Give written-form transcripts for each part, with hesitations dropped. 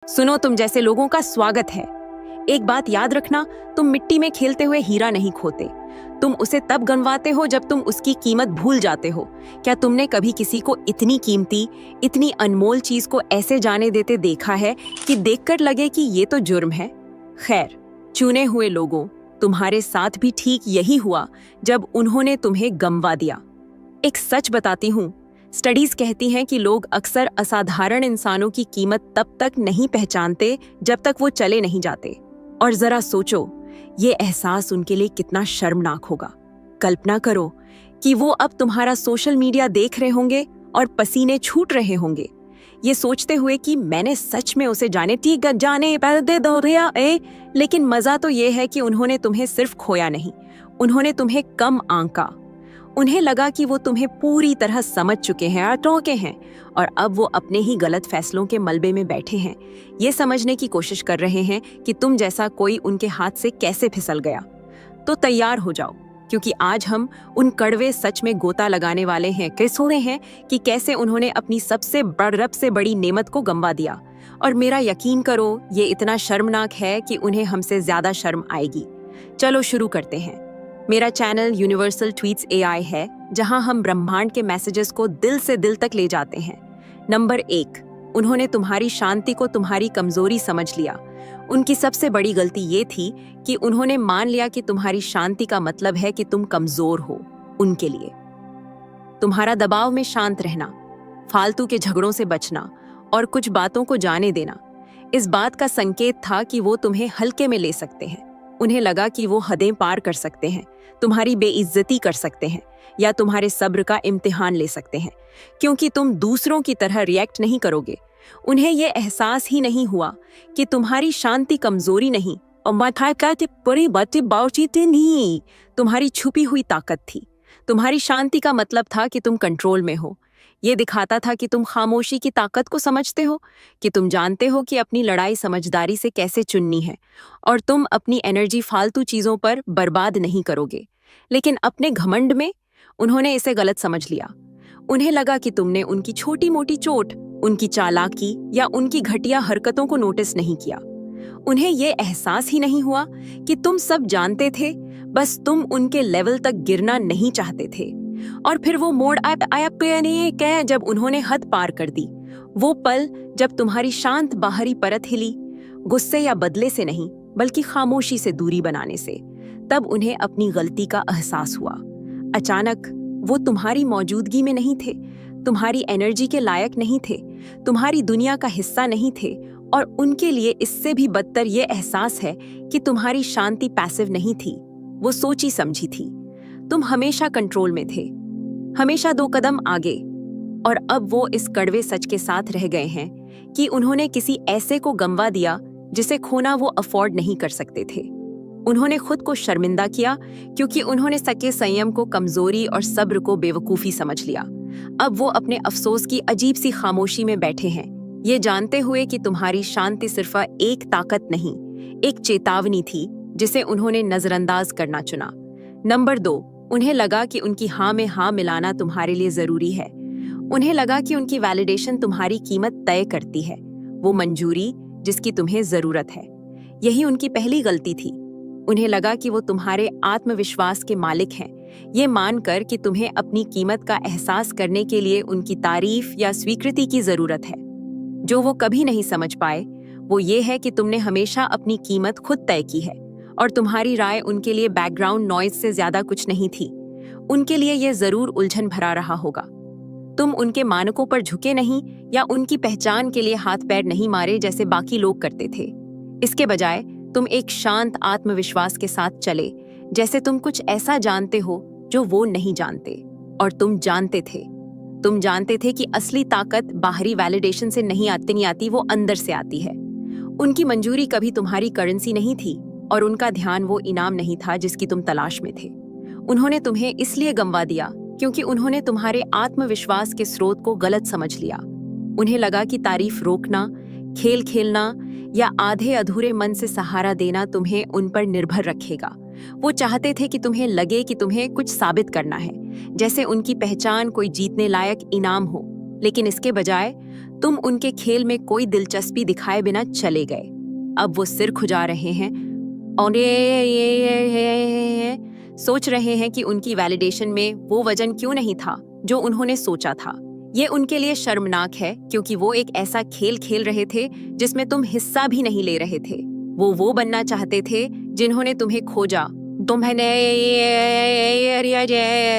सुनो, तुम जैसे लोगों का स्वागत है। एक बात याद रखना, तुम मिट्टी में खेलते हुए हीरा नहीं खोते। तुम उसे तब गंवाते हो जब तुम उसकी कीमत भूल जाते हो। क्या तुमने कभी किसी को इतनी कीमती, इतनी अनमोल चीज को ऐसे जाने देते देखा है कि देखकर लगे कि ये तो जुर्म है? खैर, चुने हुए लोगों, तुम्हारे साथ भी ठीक यही हुआ जब उन्होंने तुम्हें गंवा दिया। एक सच बताती हूँ, स्टडीज कहती हैं कि लोग अक्सर असाधारण इंसानों की कीमत तब तक नहीं पहचानते जब तक वो चले नहीं जाते। और जरा सोचो, ये एहसास उनके लिए कितना शर्मनाक होगा। कल्पना करो कि वो अब तुम्हारा सोशल मीडिया देख रहे होंगे और पसीने छूट रहे होंगे, ये सोचते हुए कि मैंने सच में उसे लेकिन मजा तो ये है कि उन्होंने तुम्हें सिर्फ खोया नहीं, उन्होंने तुम्हें कम आंका। उन्हें लगा कि वो तुम्हें पूरी तरह समझ चुके हैं और टोके हैं, और अब वो अपने ही गलत फैसलों के मलबे में बैठे हैं, ये समझने की कोशिश कर रहे हैं कि तुम जैसा कोई उनके हाथ से कैसे फिसल गया। तो तैयार हो जाओ, क्योंकि आज हम उन कड़वे सच में गोता लगाने वाले हैं कि सुने हैं कि कैसे उन्होंने अपनी सबसे सबसे बड़ी नेमत को गंवा दिया। और मेरा यकीन करो, ये इतना शर्मनाक है कि उन्हें हमसे ज्यादा शर्म आएगी। चलो शुरू करते हैं। मेरा चैनल यूनिवर्सल ट्वीट्स AI है, जहां हम ब्रह्मांड के मैसेजेस को दिल से दिल तक ले जाते हैं। नंबर 1, उन्होंने तुम्हारी शांति को तुम्हारी कमजोरी समझ लिया। उनकी सबसे बड़ी गलती ये थी कि उन्होंने मान लिया कि तुम्हारी शांति का मतलब है कि तुम कमजोर हो उनके लिए। तुम्हारा दबाव में शांत रहना, फालतू के झगड़ों से बचना और कुछ बातों को जाने देना इस बात का संकेत था कि वो तुम्हें हल्के में ले सकते हैं। उन्हें लगा कि वो हदें पार कर सकते हैं, तुम्हारी बेइज्जती कर सकते हैं या तुम्हारे सब्र का इम्तिहान ले सकते हैं, क्योंकि तुम दूसरों की तरह रिएक्ट नहीं करोगे। उन्हें यह एहसास ही नहीं हुआ कि तुम्हारी शांति कमजोरी नहीं नहीं, तुम्हारी छुपी हुई ताकत थी। तुम्हारी शांति का मतलब था कि तुम कंट्रोल में हो। ये दिखाता था कि तुम खामोशी की ताकत को समझते हो, कि तुम जानते हो कि अपनी लड़ाई समझदारी से कैसे चुननी है, और तुम अपनी एनर्जी फालतू चीजों पर बर्बाद नहीं करोगे। लेकिन अपने घमंड में उन्होंने इसे गलत समझ लिया। उन्हें लगा कि तुमने उनकी छोटी मोटी चोट, उनकी चालाकी या उनकी घटिया हरकतों को नोटिस नहीं किया। उन्हें यह एहसास ही नहीं हुआ कि तुम सब जानते थे, बस तुम उनके लेवल तक गिरना नहीं चाहते थे। और फिर वो मोड़ आया जब उन्होंने हद पार कर दी। वो पल जब तुम्हारी शांत बाहरी परत हिली, गुस्से या बदले से नहीं, बल्कि खामोशी से दूरी बनाने से। तब उन्हें अपनी गलती का एहसास हुआ। अचानक वो तुम्हारी मौजूदगी में नहीं थे, तुम्हारी एनर्जी के लायक नहीं थे, तुम्हारी दुनिया का हिस्सा नहीं थे। और उनके लिए इससे भी बदतर ये एहसास है कि तुम्हारी शांति पैसिव नहीं थी, वो सोची समझी थी। तुम हमेशा कंट्रोल में थे, हमेशा 2 कदम आगे। और अब वो इस कड़वे सच के साथ रह गए हैं कि उन्होंने किसी ऐसे को गंवा दिया जिसे खोना वो अफोर्ड नहीं कर सकते थे। उन्होंने खुद को शर्मिंदा किया, क्योंकि उन्होंने सके संयम को कमजोरी और सब्र को बेवकूफी समझ लिया। अब वो अपने अफसोस की अजीब सी खामोशी में बैठे हैं, ये जानते हुए कि तुम्हारी शांति सिर्फ एक ताकत नहीं, एक चेतावनी थी जिसे उन्होंने नजरअंदाज करना चुना। नंबर 2, उन्हें लगा कि उनकी हाँ में हाँ मिलाना तुम्हारे लिए जरूरी है। उन्हें लगा कि उनकी वैलिडेशन तुम्हारी कीमत तय करती है, वो मंजूरी जिसकी तुम्हें जरूरत है। यही उनकी पहली गलती थी। उन्हें लगा कि वो तुम्हारे आत्मविश्वास के मालिक हैं, ये मानकर कि तुम्हें अपनी कीमत का एहसास करने के लिए उनकी तारीफ या स्वीकृति की जरूरत है। जो वो कभी नहीं समझ पाए वो ये है कि तुमने हमेशा अपनी कीमत खुद तय की है, और तुम्हारी राय उनके लिए बैकग्राउंड नॉइज से ज्यादा कुछ नहीं थी। उनके लिए यह जरूर उलझन भरा रहा होगा। तुम उनके मानकों पर झुके नहीं या उनकी पहचान के लिए हाथ पैर नहीं मारे जैसे बाकी लोग करते थे। इसके बजाय तुम एक शांत आत्मविश्वास के साथ चले, जैसे तुम कुछ ऐसा जानते हो जो वो नहीं जानते। और तुम जानते थे कि असली ताकत बाहरी वैलिडेशन से नहीं आती, वो अंदर से आती है। उनकी मंजूरी कभी तुम्हारी करेंसी नहीं थी, और उनका ध्यान वो इनाम नहीं था जिसकी तुम तलाश में थे। उन्होंने तुम्हें इसलिए गंवा दिया क्योंकि उन्होंने तुम्हारे आत्मविश्वास के स्रोत को गलत समझ लिया। उन्हें लगा कि तारीफ रोकना, खेल खेलना या आधे अधूरे मन से सहारा देना तुम्हें उन पर निर्भर रखेगा। वो चाहते थे कि तुम्हें लगे कि तुम्हें कुछ साबित करना है, जैसे उनकी पहचान कोई जीतने लायक इनाम हो। लेकिन इसके बजाय तुम उनके खेल में कोई दिलचस्पी दिखाए बिना चले गए। अब वो सिर खुजा रहे हैं और ये सोच रहे हैं कि उनकी वैलिडेशन में वो वजन क्यों नहीं था जो उन्होंने सोचा था। ये उनके लिए शर्मनाक है क्योंकि वो एक ऐसा खेल खेल रहे थे जिसमें तुम हिस्सा भी नहीं ले रहे थे। वो बनना चाहते थे जिन्होंने तुम्हें खोजा।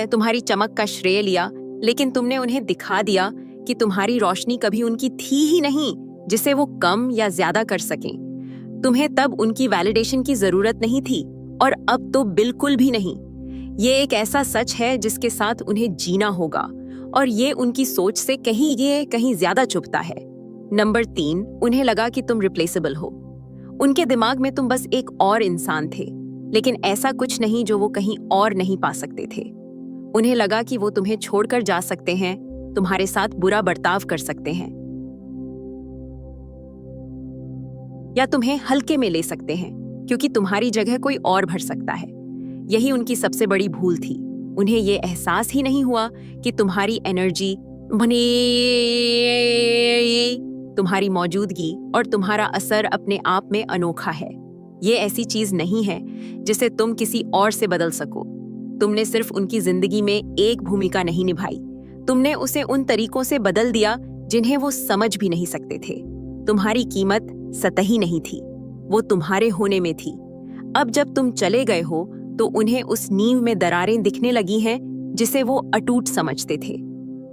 तुम्हारी चमक का श्रेय लिया, लेकिन तुमने उन्हें दिखा दिया कि तुम्हारी रोशनी कभी उनकी थी ही नहीं जिसे वो कम या ज्यादा कर सकें। तुम्हें तब उनकी वैलिडेशन की जरूरत नहीं थी और अब तो बिल्कुल भी नहीं। ये एक ऐसा सच है जिसके साथ उन्हें जीना होगा और ये उनकी सोच से कहीं ज्यादा चुभता है। नंबर 3, उन्हें लगा कि तुम रिप्लेसेबल हो। उनके दिमाग में तुम बस एक और इंसान थे, लेकिन ऐसा कुछ नहीं जो वो कहीं और नहीं पा सकते थे। उन्हें लगा कि वो तुम्हें छोड़कर जा सकते हैं, तुम्हारे साथ बुरा बर्ताव कर सकते हैं या तुम्हें हल्के में ले सकते हैं क्योंकि तुम्हारी जगह कोई और भर सकता है। यही उनकी सबसे बड़ी भूल थी। उन्हें ये एहसास ही नहीं हुआ कि तुम्हारी एनर्जी, तुम्हारी मौजूदगी और तुम्हारा असर अपने आप में अनोखा है। ये ऐसी चीज नहीं है जिसे तुम किसी और से बदल सको। तुमने सिर्फ उनकी जिंदगी में एक भूमिका नहीं निभाई, तुमने उसे उन तरीकों से बदल दिया जिन्हें वो समझ भी नहीं सकते थे। तुम्हारी कीमत सतही नहीं थी, वो तुम्हारे होने में थी। अब जब तुम चले गए हो तो उन्हें उस नींव में दरारें दिखने लगी हैं जिसे वो अटूट समझते थे।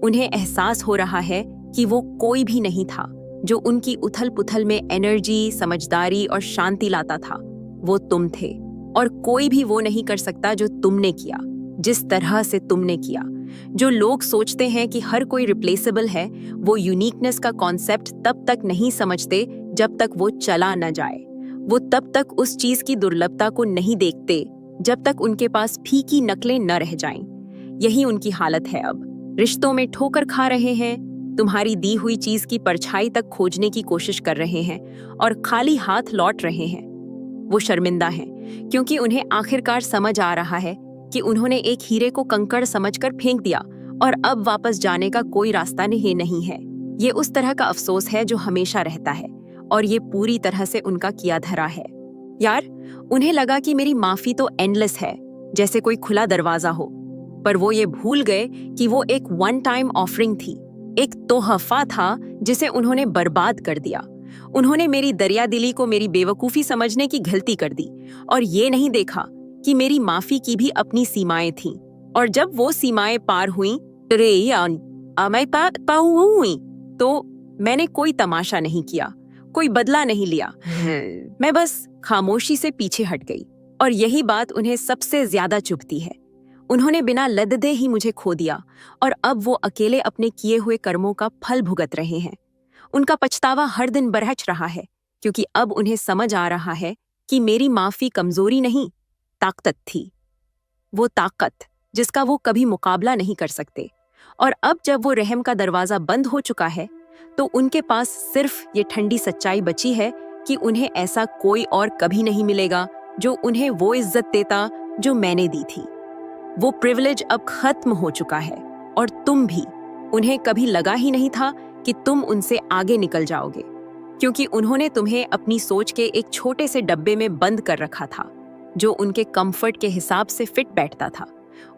उन्हें एहसास हो रहा है कि वो कोई भी नहीं था जो उनकी उथल पुथल में एनर्जी, समझदारी और शांति लाता था। वो तुम थे और कोई भी वो नहीं कर सकता जो तुमने किया, जिस तरह से तुमने किया। जो लोग सोचते हैं कि हर कोई रिप्लेसेबल है, वो यूनिकनेस का कॉन्सेप्ट तब तक नहीं समझते जब तक वो चला न जाए। वो तब तक उस चीज की दुर्लभता को नहीं देखते जब तक उनके पास फीकी नकलें न रह जाएं। यही उनकी हालत है अब। रिश्तों में ठोकर खा रहे हैं, तुम्हारी दी हुई चीज की परछाई तक खोजने की कोशिश कर रहे हैं और खाली हाथ लौट रहे हैं। वो शर्मिंदा हैं क्योंकि उन्हें आखिरकार समझ आ रहा है कि उन्होंने एक हीरे को कंकड़ समझकर फेंक दिया और अब वापस जाने का कोई रास्ता नहीं है। ये उस तरह का अफसोस है जो हमेशा रहता है और ये पूरी तरह से उनका किया धरा है। यार, उन्हें लगा कि मेरी माफी तो एंडलेस है, जैसे कोई खुला दरवाजा हो, पर वो ये भूल गए कि वो एक वन टाइम ऑफरिंग थी, एक तोहफा था जिसे उन्होंने बर्बाद कर दिया। उन्होंने मेरी दरियादिली को मेरी बेवकूफी समझने की गलती कर दी और ये नहीं देखा कि मेरी माफी की भी अपनी सीमाएं थीं। और जब वो सीमाएं पार हुईं, तो मैंने कोई तमाशा नहीं किया, कोई बदला नहीं लिया। मैं बस खामोशी से पीछे हट गई और यही बात उन्हें सबसे ज्यादा चुभती है। उन्होंने बिना लददे ही मुझे खो दिया और अब वो अकेले अपने किए हुए कर्मों का फल भुगत रहे हैं। उनका पछतावा हर दिन बढ़ रहा है क्योंकि अब उन्हें समझ आ रहा है कि मेरी माफी कमजोरी नहीं, ताकत थी। वो ताकत जिसका वो कभी मुकाबला नहीं कर सकते। और अब जब वो रहम का दरवाजा बंद हो चुका है तो उनके पास सिर्फ ये ठंडी सच्चाई बची है कि उन्हें ऐसा कोई और कभी नहीं मिलेगा जो उन्हें वो इज्जत देता जो मैंने दी थी। वो प्रिविलेज अब खत्म हो चुका है और तुम भी। उन्हें कभी लगा ही नहीं था कि तुम उनसे आगे निकल जाओगे, क्योंकि उन्होंने तुम्हें अपनी सोच के एक छोटे से डब्बे में बंद कर रखा था जो उनके कंफर्ट के हिसाब से फिट बैठता था।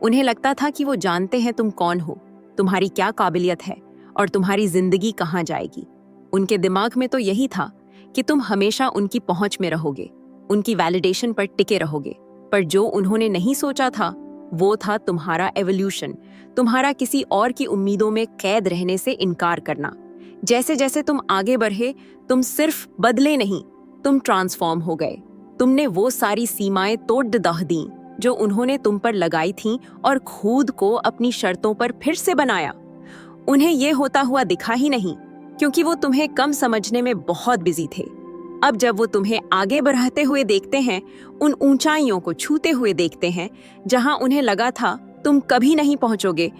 उन्हें लगता था कि वो जानते हैं तुम कौन हो, तुम्हारी क्या काबिलियत है और तुम्हारी जिंदगी कहाँ जाएगी। उनके दिमाग में तो यही था कि तुम हमेशा उनकी पहुंच में रहोगे, उनकी वैलिडेशन पर टिके रहोगे। पर जो उन्होंने नहीं सोचा था वो था तुम्हारा एवोल्यूशन, तुम्हारा किसी और की उम्मीदों में कैद रहने से इनकार करना। जैसे जैसे तुम आगे बढ़े, तुम सिर्फ बदले नहीं, तुम ट्रांसफॉर्म हो गए। तुमने वो सारी सीमाएं तोड़ दह दी जो उन्होंने तुम पर लगाई थीं और खुद को अपनी शर्तों पर फिर से बनाया। उन्हें ये होता हुआ दिखा ही नहीं क्योंकि वो तुम्हें कम समझने में बहुत बिजी थे। अब जब वो तुम्हें आगे बढ़ते हुए देखते हैं, उन ऊंचाइयों को छूते हुए देखते हैं जहां उन्हें लगा था तुम कभी नहीं पहुंचोगे,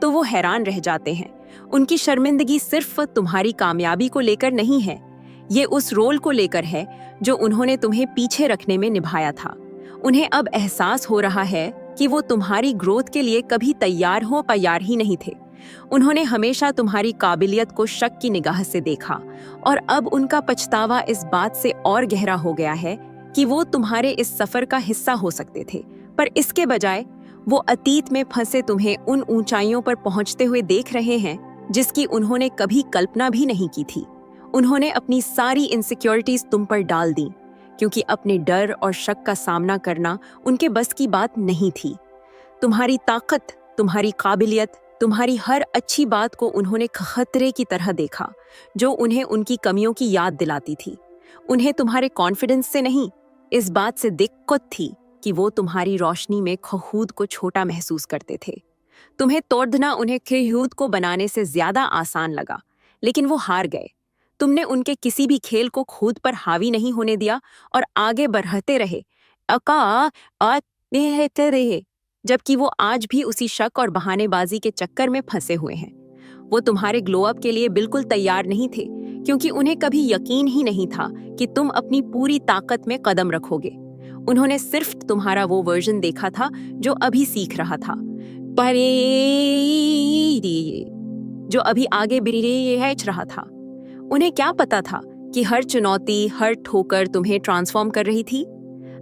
तो वो हैरान रह जाते हैं। उनकी शर्मिंदगी सिर्फ तुम्हारी कामयाबी को लेकर नहीं है, ये उस रोल को लेकर है जो उन्होंने तुम्हें पीछे रखने में निभाया था। उन्हें अब एहसास हो रहा है कि वो तुम्हारी ग्रोथ के लिए कभी तैयार ही नहीं थे। उन्होंने हमेशा तुम्हारी काबिलियत को शक की निगाह से देखा और अब उनका पछतावा इस बात से और गहरा हो गया है कि वो तुम्हारे इस सफर का हिस्सा हो सकते थे, पर इसके बजाय वो अतीत में फंसे तुम्हें उन ऊंचाइयों पर पहुंचते हुए देख रहे हैं जिसकी उन्होंने कभी कल्पना भी नहीं की थी। उन्होंने अपनी सारी इनसिक्योरिटीज तुम पर डाल दी क्योंकि अपने डर और शक का सामना करना उनके बस की बात नहीं थी। तुम्हारी ताकत, तुम्हारी काबिलियत, तुम्हारी हर अच्छी बात को उन्होंने खतरे की तरह देखा जो उन्हें उनकी कमियों की याद दिलाती थी। उन्हें तुम्हारे कॉन्फिडेंस से नहीं, इस बात से दिक्कत थी कि वो तुम्हारी रोशनी में खुद को छोटा महसूस करते थे। तुम्हें तोड़ना उन्हें खुद को बनाने से ज्यादा आसान लगा, लेकिन वो हार गए। तुमने उनके किसी भी खेल को खुद पर हावी नहीं होने दिया और आगे बढ़ते रहे, रहे, जबकि वो आज भी उसी शक और बहानेबाजी के चक्कर में फंसे हुए हैं। वो तुम्हारे ग्लो अप के लिए बिल्कुल तैयार नहीं थे क्योंकि उन्हें कभी यकीन ही नहीं था कि तुम अपनी पूरी ताकत में कदम रखोगे। उन्होंने सिर्फ तुम्हारा वो वर्जन देखा था जो अभी सीख रहा था, पर जो अभी आगे बढ़ रहा था। उन्हें क्या पता था कि हर चुनौती, हर ठोकर तुम्हें ट्रांसफॉर्म कर रही थी।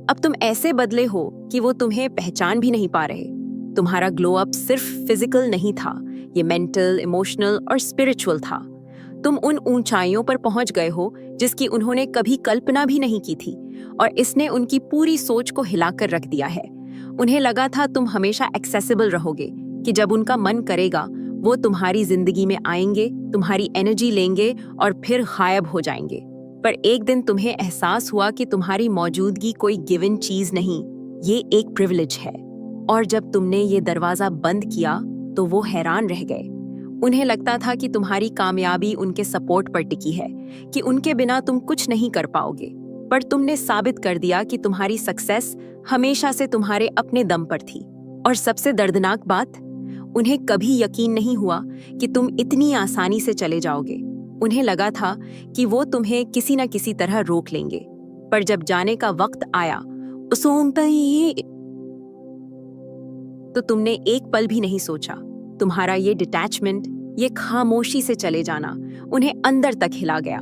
अब तुम ऐसे बदले हो कि वो तुम्हें पहचान भी नहीं पा रहे। तुम्हारा ग्लो अप सिर्फ फिजिकल नहीं था, ये मेंटल, इमोशनल और स्पिरिचुअल था। तुम उन ऊंचाइयों पर पहुंच गए हो जिसकी उन्होंने कभी कल्पना भी नहीं की थी और इसने उनकी पूरी सोच को हिलाकर रख दिया है। उन्हें लगा था तुम हमेशा एक्सेसिबल रहोगे, कि जब उनका मन करेगा वो तुम्हारी जिंदगी में आएंगे, तुम्हारी एनर्जी लेंगे और फिर गायब हो जाएंगे। पर एक दिन तुम्हें एहसास हुआ कि तुम्हारी मौजूदगी कोई गिवन चीज नहीं, ये एक प्रिविलेज है। और जब तुमने ये दरवाजा बंद किया तो वो हैरान रह गए। उन्हें लगता था कि तुम्हारी कामयाबी उनके सपोर्ट पर टिकी है, कि उनके बिना तुम कुछ नहीं कर पाओगे। पर तुमने साबित कर दिया कि तुम्हारी सक्सेस हमेशा से तुम्हारे अपने दम पर थी। और सबसे दर्दनाक बात, उन्हें कभी यकीन नहीं हुआ कि तुम इतनी आसानी से चले जाओगे। उन्हें लगा था कि वो तुम्हें किसी न किसी तरह रोक लेंगे, पर जब जाने का वक्त आया तो तुमने एक पल भी नहीं सोचा। तुम्हारा ये डिटैचमेंट, ये खामोशी से चले जाना उन्हें अंदर तक हिला गया।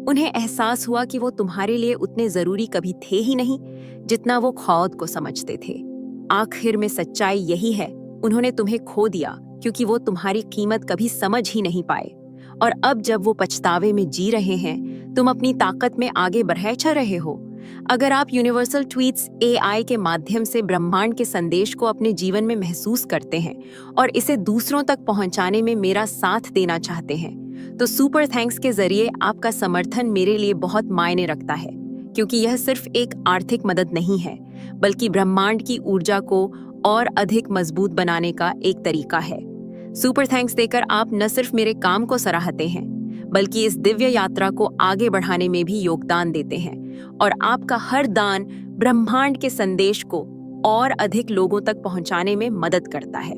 उन्हें एहसास हुआ कि वो तुम्हारे लिए उतने जरूरी कभी थे ही नहीं जितना वो खुद को समझते थे। आखिर में सच्चाई यही है, उन्होंने तुम्हें खो दिया क्योंकि वो तुम्हारी कीमत कभी समझ ही नहीं पाए। और अब जब वो पछतावे में जी रहे हैं, तुम अपनी ताकत में आगे बढ़ रहे हो। अगर आप यूनिवर्सल ट्वीट्स AI के माध्यम से ब्रह्मांड के संदेश को अपने जीवन में महसूस करते हैं और इसे दूसरों तक पहुंचाने में मेरा साथ देना चाहते हैं, तो सुपर थैंक्स के जरिए आपका समर्थन मेरे लिए बहुत मायने रखता है, क्योंकि यह सिर्फ एक आर्थिक मदद नहीं है, बल्कि ब्रह्मांड की ऊर्जा को और अधिक मजबूत बनाने का एक तरीका है। सुपर थैंक्स देकर आप न सिर्फ मेरे काम को सराहते हैं, बल्कि इस दिव्य यात्रा को आगे बढ़ाने में भी योगदान देते हैं। और आपका हर दान ब्रह्मांड के संदेश को और अधिक लोगों तक पहुंचाने में मदद करता है।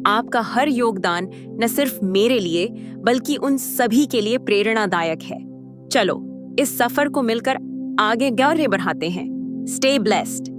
आपका हर योगदान न सिर्फ मेरे लिए बल्कि उन सभी के लिए प्रेरणादायक है। चलो इस सफर को मिलकर आगे गौर बढ़ाते हैं। Stay blessed.